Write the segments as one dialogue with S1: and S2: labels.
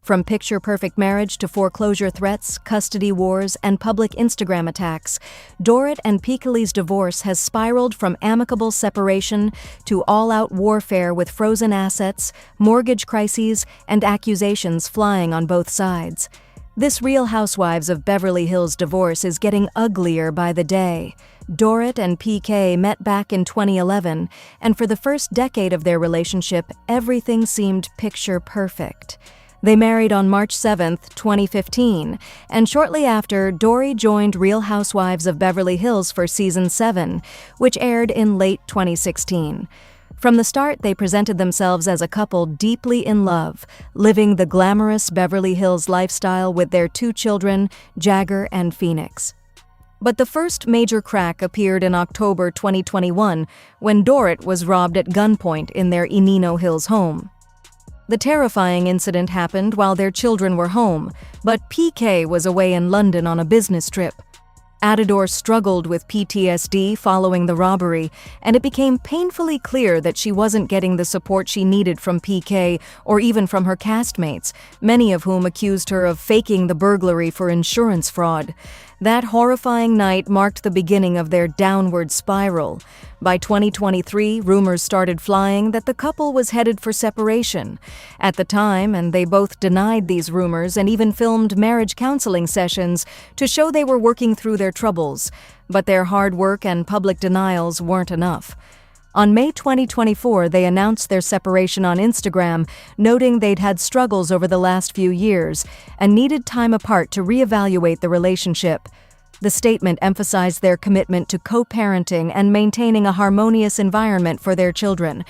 S1: From picture-perfect marriage to foreclosure threats, custody wars, and public Instagram attacks, Dorit and PK's divorce has spiraled from amicable separation to all-out warfare with frozen assets, mortgage crises, and accusations flying on both sides. This Real Housewives of Beverly Hills divorce is getting uglier by the day. Dorit and PK met back in 2011, and for the first decade of their relationship, everything seemed picture perfect. They married on March 7, 2015, and shortly after, Dorit joined Real Housewives of Beverly Hills for Season 7, which aired in late 2016. From the start, they presented themselves as a couple deeply in love, living the glamorous Beverly Hills lifestyle with their 2 children, Jagger and Phoenix. But the first major crack appeared in October 2021 when Dorit was robbed at gunpoint in their Inino Hills home. The terrifying incident happened while their children were home, but PK was away in London on a business trip. Adidor struggled with PTSD following the robbery, and it became painfully clear that she wasn't getting the support she needed from PK or even from her castmates, many of whom accused her of faking the burglary for insurance fraud. That horrifying night marked the beginning of their downward spiral. By 2023, rumors started flying that the couple was headed for separation. At the time, and they both denied these rumors and even filmed marriage counseling sessions to show they were working through their troubles. But their hard work and public denials weren't enough. On May 2024, they announced their separation on Instagram, noting they'd had struggles over the last few years and needed time apart to reevaluate the relationship. The statement emphasized their commitment to co-parenting and maintaining a harmonious environment for their children.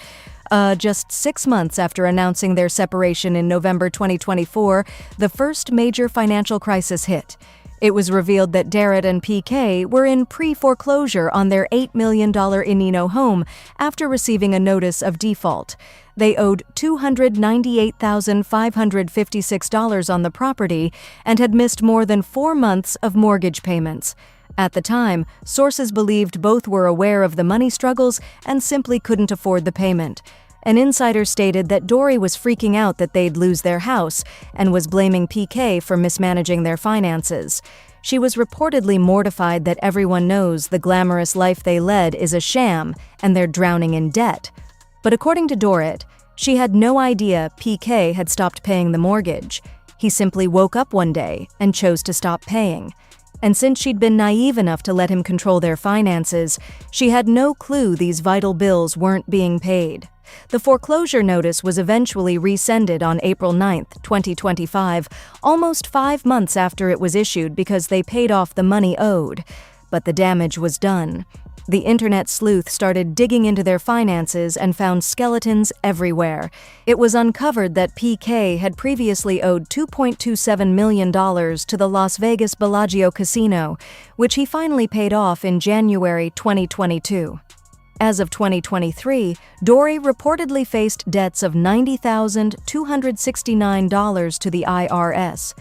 S1: Just 6 months after announcing their separation in November 2024, the first major financial crisis hit. It was revealed that Dorit and PK were in pre-foreclosure on their $8 million Inino home after receiving a notice of default. They owed $298,556 on the property and had missed more than 4 months of mortgage payments. At the time, sources believed both were aware of the money struggles and simply couldn't afford the payment. An insider stated that Dorit was freaking out that they'd lose their house and was blaming PK for mismanaging their finances. She was reportedly mortified that everyone knows the glamorous life they led is a sham and they're drowning in debt. But according to Dorit, she had no idea PK had stopped paying the mortgage. He simply woke up one day and chose to stop paying. And since she'd been naive enough to let him control their finances, she had no clue these vital bills weren't being paid. The foreclosure notice was eventually rescinded on April 9, 2025, almost 5 months after it was issued because they paid off the money owed. But the damage was done. The internet sleuth started digging into their finances and found skeletons everywhere. It was uncovered that PK had previously owed $2.27 million to the Las Vegas Bellagio Casino, which he finally paid off in January 2022. As of 2023, Dorit reportedly faced debts of $90,269 to the IRS.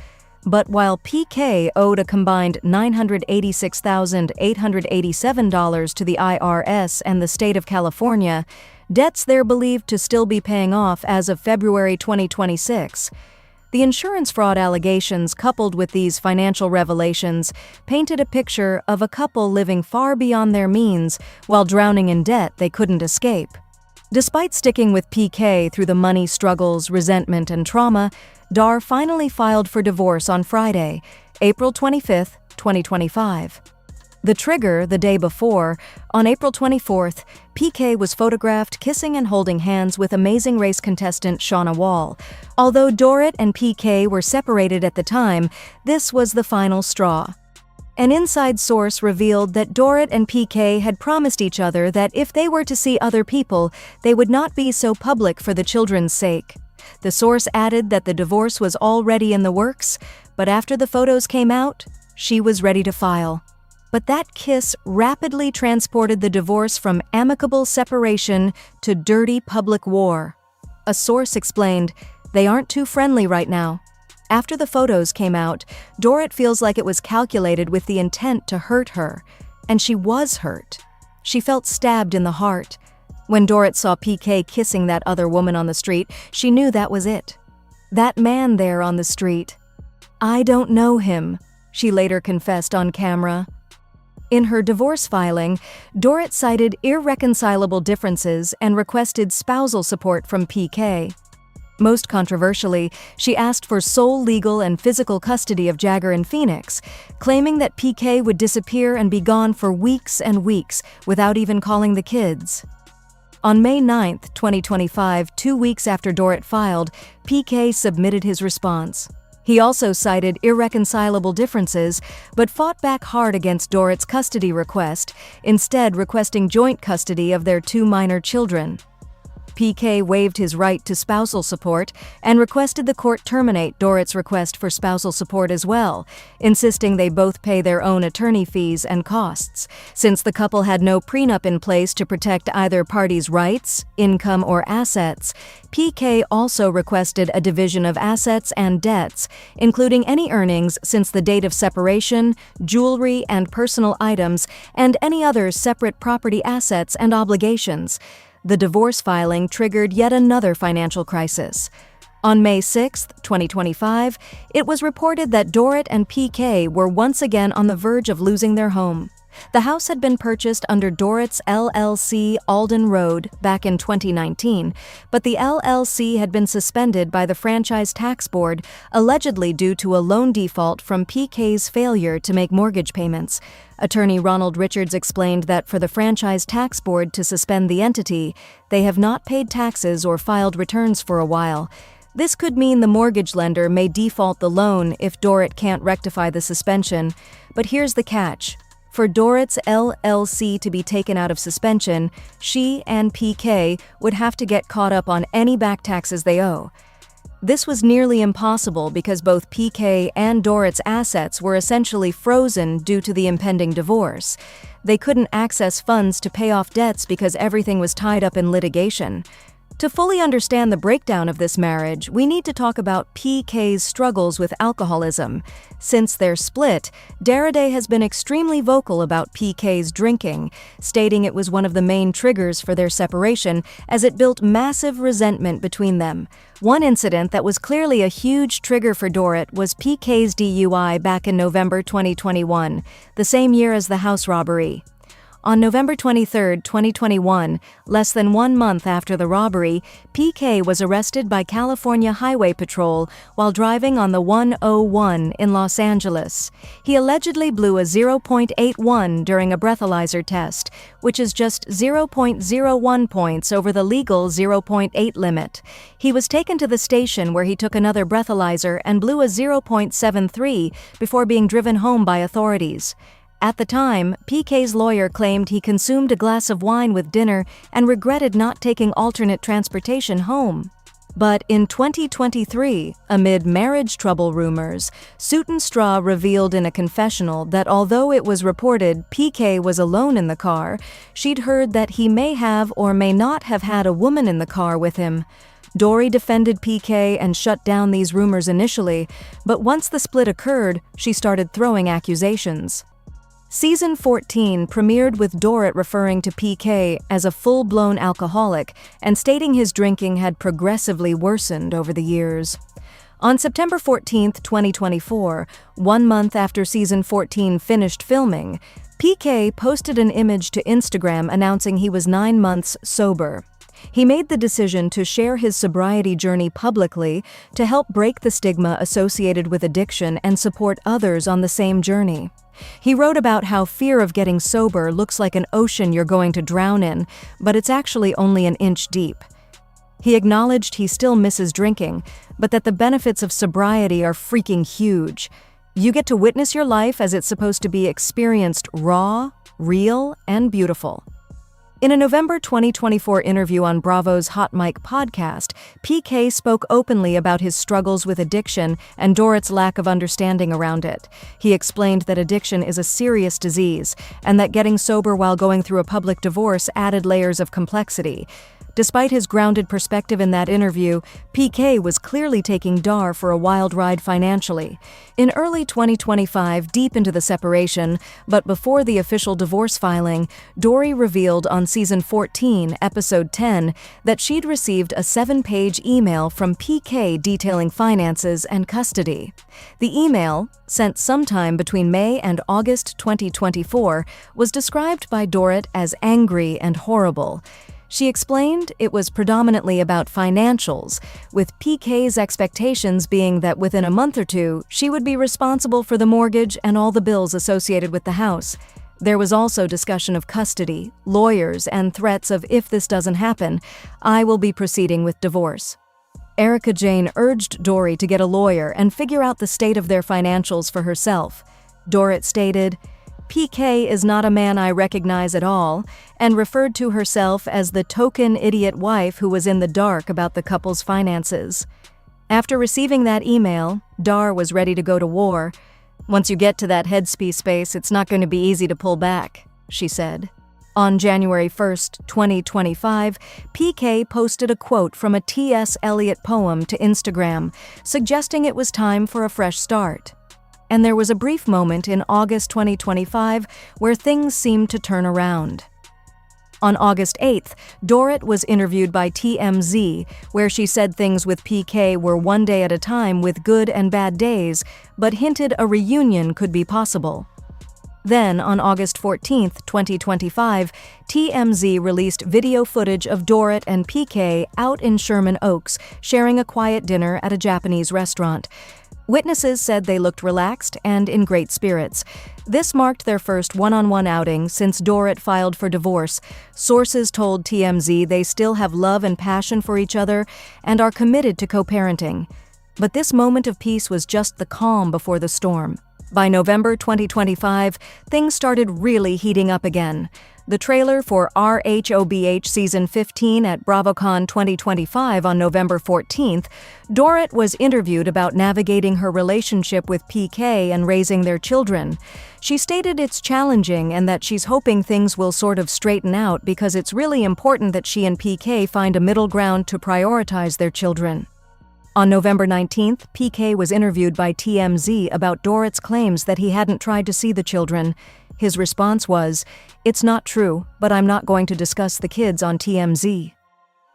S1: But while PK owed a combined $986,887 to the IRS and the state of California, debts they're believed to still be paying off as of February 2026. The insurance fraud allegations coupled with these financial revelations painted a picture of a couple living far beyond their means while drowning in debt they couldn't escape. Despite sticking with PK through the money struggles, resentment, and trauma, Dar finally filed for divorce on Friday, April 25, 2025. The trigger the day before, on April 24th, PK was photographed kissing and holding hands with Amazing Race contestant Shauna Wall. Although Dorit and PK were separated at the time, this was the final straw. An inside source revealed that Dorit and PK had promised each other that if they were to see other people, they would not be so public for the children's sake. The source added that the divorce was already in the works, but after the photos came out, she was ready to file. But that kiss rapidly transported the divorce from amicable separation to dirty public war. A source explained, "They aren't too friendly right now." After the photos came out, Dorit feels like it was calculated with the intent to hurt her. And she was hurt. She felt stabbed in the heart. When Dorit saw PK kissing that other woman on the street, she knew that was it. "That man there on the street. I don't know him," she later confessed on camera. In her divorce filing, Dorit cited irreconcilable differences and requested spousal support from PK. Most controversially, she asked for sole legal and physical custody of Jagger in Phoenix, claiming that PK would disappear and be gone for weeks and weeks without even calling the kids. On May 9, 2025, 2 weeks after Dorit filed, PK submitted his response. He also cited irreconcilable differences, but fought back hard against Dorit's custody request, instead requesting joint custody of their 2 minor children. PK waived his right to spousal support and requested the court terminate Dorit's request for spousal support as well, insisting they both pay their own attorney fees and costs, since the couple had no prenup in place to protect either party's rights, income, or assets. PK also requested a division of assets and debts, including any earnings since the date of separation, jewelry and personal items, and any other separate property assets and obligations. The divorce filing triggered yet another financial crisis. On May 6, 2025, it was reported that Dorit and PK were once again on the verge of losing their home. The house had been purchased under Dorit's LLC Alden Road back in 2019, but the LLC had been suspended by the Franchise Tax Board, allegedly due to a loan default from PK's failure to make mortgage payments. Attorney Ronald Richards explained that for the Franchise Tax Board to suspend the entity, they have not paid taxes or filed returns for a while. This could mean the mortgage lender may default the loan if Dorit can't rectify the suspension. But here's the catch. For Dorit's LLC to be taken out of suspension, she and PK would have to get caught up on any back taxes they owe. This was nearly impossible because both PK and Dorit's assets were essentially frozen due to the impending divorce. They couldn't access funds to pay off debts because everything was tied up in litigation. To fully understand the breakdown of this marriage, we need to talk about PK's struggles with alcoholism. Since their split, Dorit has been extremely vocal about PK's drinking, stating it was one of the main triggers for their separation as it built massive resentment between them. One incident that was clearly a huge trigger for Dorit was PK's DUI back in November 2021, the same year as the house robbery. On November 23, 2021, less than 1 month after the robbery, PK was arrested by California Highway Patrol while driving on the 101 in Los Angeles. He allegedly blew a 0.81 during a breathalyzer test, which is just 0.01 points over the legal 0.8 limit. He was taken to the station where he took another breathalyzer and blew a 0.73 before being driven home by authorities. At the time, PK's lawyer claimed he consumed a glass of wine with dinner and regretted not taking alternate transportation home. But in 2023, amid marriage trouble rumors, Suit and Straw revealed in a confessional that although it was reported PK was alone in the car, she'd heard that he may have or may not have had a woman in the car with him. Dorit defended PK and shut down these rumors initially, but once the split occurred, she started throwing accusations. Season 14 premiered with Dorit referring to PK as a full-blown alcoholic and stating his drinking had progressively worsened over the years. On September 14, 2024, 1 month after Season 14 finished filming, PK posted an image to Instagram announcing he was 9 months sober. He made the decision to share his sobriety journey publicly to help break the stigma associated with addiction and support others on the same journey. He wrote about how fear of getting sober looks like an ocean you're going to drown in, but it's actually only an inch deep. He acknowledged he still misses drinking, but that the benefits of sobriety are freaking huge. You get to witness your life as it's supposed to be experienced raw, real, and beautiful. In a November 2024 interview on Bravo's Hot Mic podcast, PK spoke openly about his struggles with addiction and Dorit's lack of understanding around it. He explained that addiction is a serious disease and that getting sober while going through a public divorce added layers of complexity. Despite his grounded perspective in that interview, PK was clearly taking Dar for a wild ride financially. In early 2025, deep into the separation, but before the official divorce filing, Dorit revealed on season 14, episode 10, that she'd received a 7-page email from PK detailing finances and custody. The email, sent sometime between May and August 2024, was described by Dorit as angry and horrible. She explained it was predominantly about financials, with PK's expectations being that within a month or two, she would be responsible for the mortgage and all the bills associated with the house. There was also discussion of custody, lawyers, and threats of if this doesn't happen, I will be proceeding with divorce. Erika Jayne urged Dorit to get a lawyer and figure out the state of their financials for herself. Dorit stated, PK is not a man I recognize at all, and referred to herself as the token idiot wife who was in the dark about the couple's finances. After receiving that email, Dar was ready to go to war. Once you get to that headspace space, it's not going to be easy to pull back, she said. On January 1, 2025, PK posted a quote from a T.S. Eliot poem to Instagram, suggesting it was time for a fresh start. And there was a brief moment in August 2025 where things seemed to turn around. On August 8th, Dorit was interviewed by TMZ, where she said things with PK were one day at a time with good and bad days, but hinted a reunion could be possible. Then, on August 14, 2025, TMZ released video footage of Dorit and PK out in Sherman Oaks, sharing a quiet dinner at a Japanese restaurant. Witnesses said they looked relaxed and in great spirits. This marked their first one-on-one outing since Dorit filed for divorce. Sources told TMZ they still have love and passion for each other and are committed to co-parenting. But this moment of peace was just the calm before the storm. By November 2025, things started really heating up again. The trailer for RHOBH Season 15 at BravoCon 2025 on November 14th, Dorit was interviewed about navigating her relationship with PK and raising their children. She stated it's challenging and that she's hoping things will sort of straighten out because it's really important that she and PK find a middle ground to prioritize their children. On November 19th, PK was interviewed by TMZ about Dorit's claims that he hadn't tried to see the children. His response was, "It's not true, but I'm not going to discuss the kids on TMZ."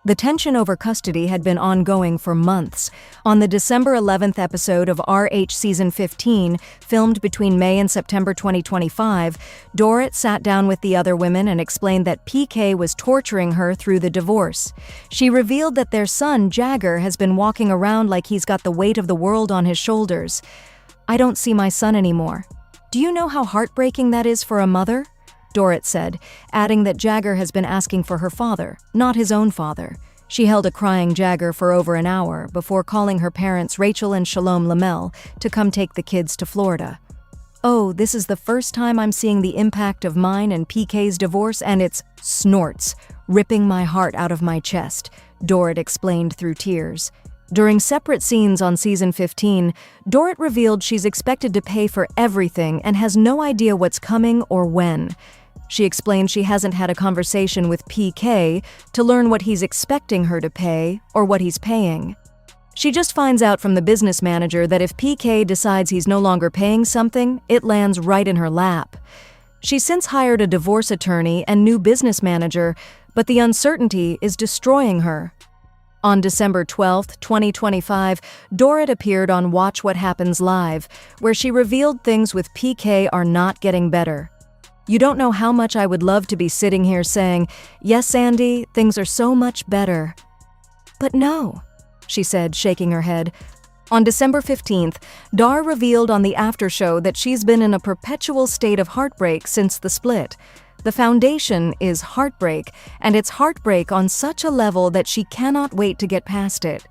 S1: The tension over custody had been ongoing for months. On the December 11th episode of RH Season 15, filmed between May and September 2025, Dorit sat down with the other women and explained that PK was torturing her through the divorce. She revealed that their son, Jagger, has been walking around like he's got the weight of the world on his shoulders. "I don't see my son anymore. Do you know how heartbreaking that is for a mother?" Dorit said, adding that Jagger has been asking for her father, not his own father. She held a crying Jagger for over an hour before calling her parents Rachel and Shalom Lamel to come take the kids to Florida. "Oh, this is the first time I'm seeing the impact of mine and PK's divorce, and it's snorts, ripping my heart out of my chest," Dorit explained through tears. During separate scenes on Season 15, Dorit revealed she's expected to pay for everything and has no idea what's coming or when. She explained she hasn't had a conversation with PK to learn what he's expecting her to pay or what he's paying. She just finds out from the business manager that if PK decides he's no longer paying something, it lands right in her lap. She's since hired a divorce attorney and new business manager, but the uncertainty is destroying her. On December 12, 2025, Dorit appeared on Watch What Happens Live, where she revealed things with PK are not getting better. "You don't know how much I would love to be sitting here saying, 'Yes, Sandy, things are so much better.' But no," she said, shaking her head. On December 15th, Dar revealed on the after show that she's been in a perpetual state of heartbreak since the split. The foundation is heartbreak, and it's heartbreak on such a level that she cannot wait to get past it.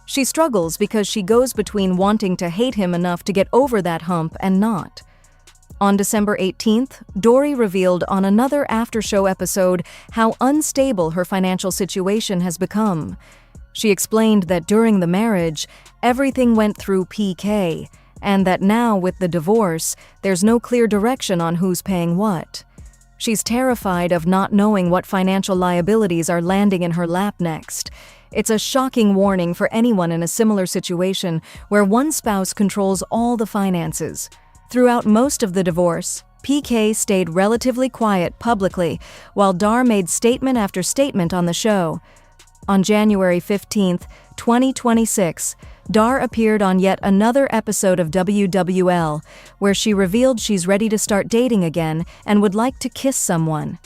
S1: She struggles because she goes between wanting to hate him enough to get over that hump and not. On December 18th, Dorit revealed on another after-show episode how unstable her financial situation has become. She explained that during the marriage, everything went through PK, and that now with the divorce, there's no clear direction on who's paying what. She's terrified of not knowing what financial liabilities are landing in her lap next. It's a shocking warning for anyone in a similar situation where one spouse controls all the finances. Throughout most of the divorce, PK stayed relatively quiet publicly, while Dar made statement after statement on the show. On January 15, 2026, Dar appeared on yet another episode of WWL, where she revealed she's ready to start dating again and would like to kiss someone.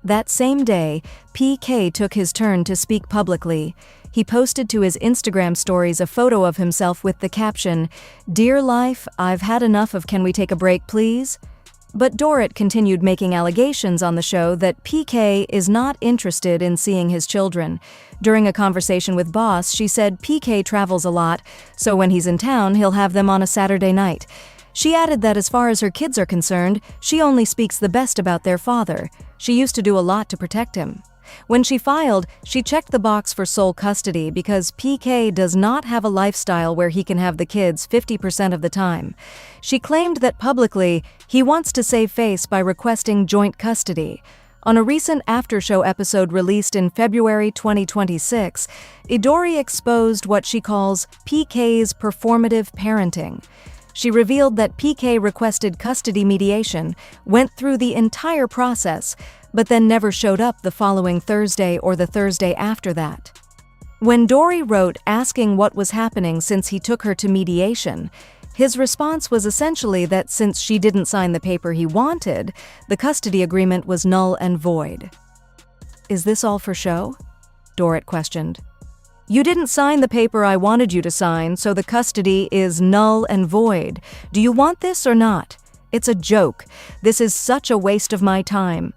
S1: That same day, PK took his turn to speak publicly. He posted to his Instagram stories a photo of himself with the caption, "Dear life, I've had enough of can we take a break please?" But Dorit continued making allegations on the show that PK is not interested in seeing his children. During a conversation with Boss, she said PK travels a lot, so when he's in town, he'll have them on a Saturday night. She added that as far as her kids are concerned, she only speaks the best about their father. She used to do a lot to protect him. When she filed, she checked the box for sole custody because PK does not have a lifestyle where he can have the kids 50% of the time. She claimed that publicly, he wants to save face by requesting joint custody. On a recent after-show episode released in February 2026, Dorit exposed what she calls PK's performative parenting. She revealed that PK requested custody mediation, went through the entire process, but then never showed up the following Thursday or the Thursday after that. When Dorit wrote asking what was happening since he took her to mediation, his response was essentially that since she didn't sign the paper he wanted, the custody agreement was null and void. "Is this all for show?" Dorit questioned. "You didn't sign the paper I wanted you to sign, so the custody is null and void. Do you want this or not? It's a joke. This is such a waste of my time."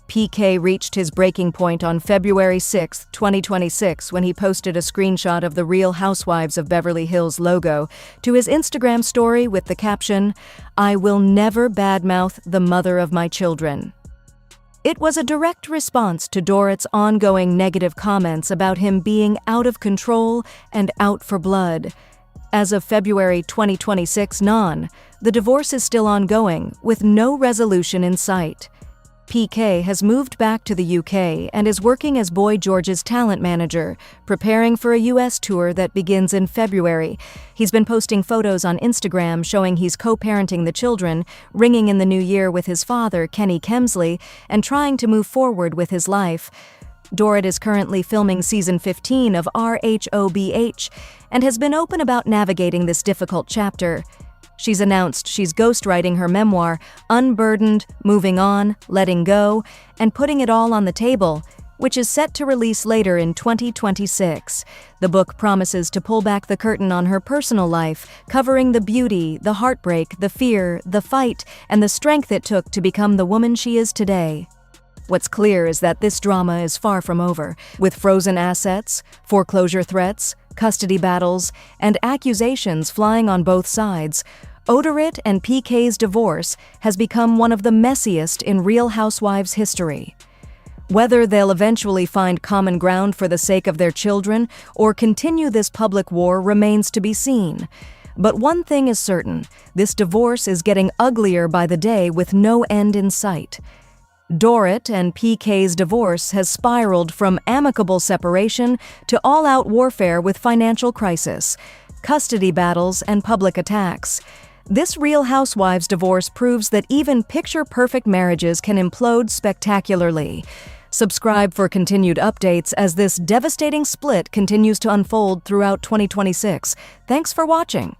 S1: PK reached his breaking point on February 6, 2026, when he posted a screenshot of the Real Housewives of Beverly Hills logo to his Instagram story with the caption, "I will never badmouth the mother of my children." It was a direct response to Dorit's ongoing negative comments about him being out of control and out for blood. As of February 2026, the divorce is still ongoing, with no resolution in sight. PK has moved back to the UK and is working as Boy George's talent manager, preparing for a US tour that begins in February. He's been posting photos on Instagram showing he's co-parenting the children, ringing in the new year with his father, Kenny Kemsley, and trying to move forward with his life. Dorit is currently filming season 15 of RHOBH and has been open about navigating this difficult chapter. She's announced she's ghostwriting her memoir, Unburdened, Moving On, Letting Go, and Putting It All on the Table, which is set to release later in 2026. The book promises to pull back the curtain on her personal life, covering the beauty, the heartbreak, the fear, the fight, and the strength it took to become the woman she is today. What's clear is that this drama is far from over, with frozen assets, foreclosure threats, custody battles, and accusations flying on both sides. Dorit and PK's divorce has become one of the messiest in Real Housewives history. Whether they'll eventually find common ground for the sake of their children or continue this public war remains to be seen. But one thing is certain, this divorce is getting uglier by the day with no end in sight. Dorit and PK's divorce has spiraled from amicable separation to all-out warfare with financial crisis, custody battles, and public attacks. This Real Housewives divorce proves that even picture-perfect marriages can implode spectacularly. Subscribe for continued updates as this devastating split continues to unfold throughout 2026. Thanks for watching.